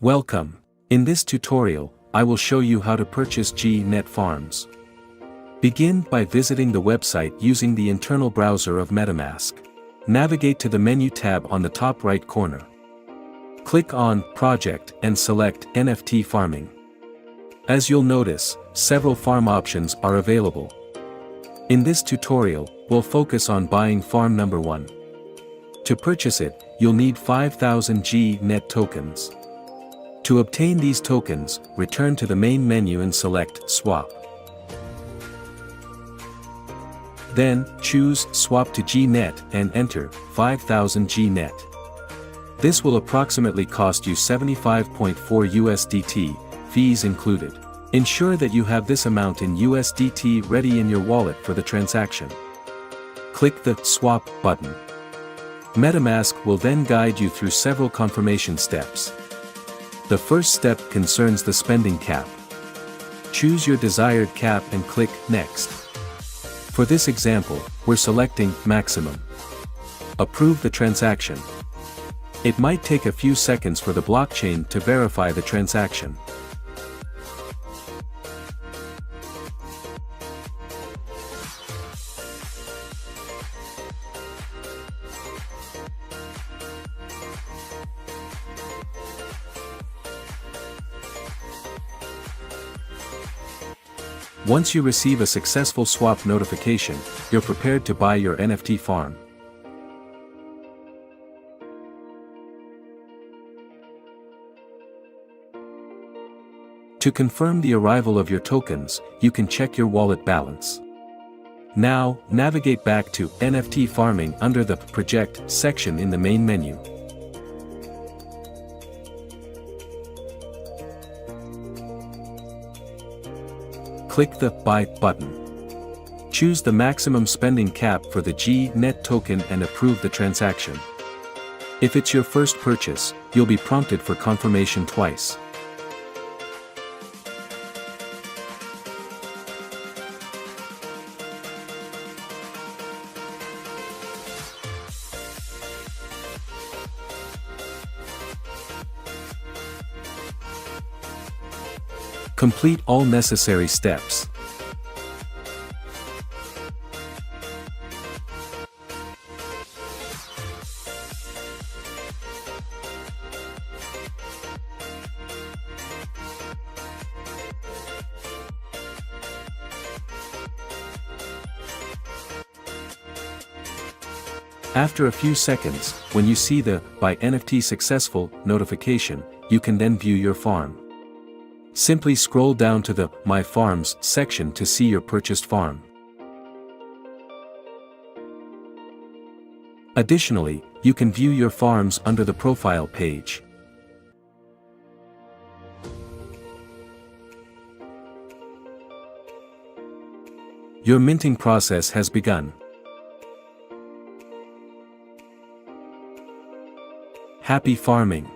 Welcome. In this tutorial, I will show you how to purchase GNET farms. Begin by visiting the website using the internal browser of MetaMask. Navigate to the menu tab on the top right corner. Click on Project and select NFT Farming. As you'll notice, several farm options are available. In this tutorial, we'll focus on buying farm number 1. To purchase it, you'll need 5,000 GNET tokens. To obtain these tokens, return to the main menu and select Swap. Then, choose Swap to GNET and enter 5,000 GNET. This will approximately cost you 75.4 USDT, fees included. Ensure that you have this amount in USDT ready in your wallet for the transaction. Click the Swap button. MetaMask will then guide you through several confirmation steps. The first step concerns the spending cap. Choose your desired cap and click Next. For this example, we're selecting Maximum. Approve the transaction. It might take a few seconds for the blockchain to verify the transaction. Once you receive a successful swap notification, you're prepared to buy your NFT farm. To confirm the arrival of your tokens, you can check your wallet balance. Now, navigate back to NFT Farming under the Project section in the main menu. Click the Buy button. Choose the maximum spending cap for the GNET token and approve the transaction. If it's your first purchase, you'll be prompted for confirmation twice. Complete all necessary steps. After a few seconds, when you see the Buy NFT Successful notification, you can then view your farm. Simply scroll down to the My Farms section to see your purchased farm. Additionally, you can view your farms under the Profile page. Your minting process has begun. Happy farming!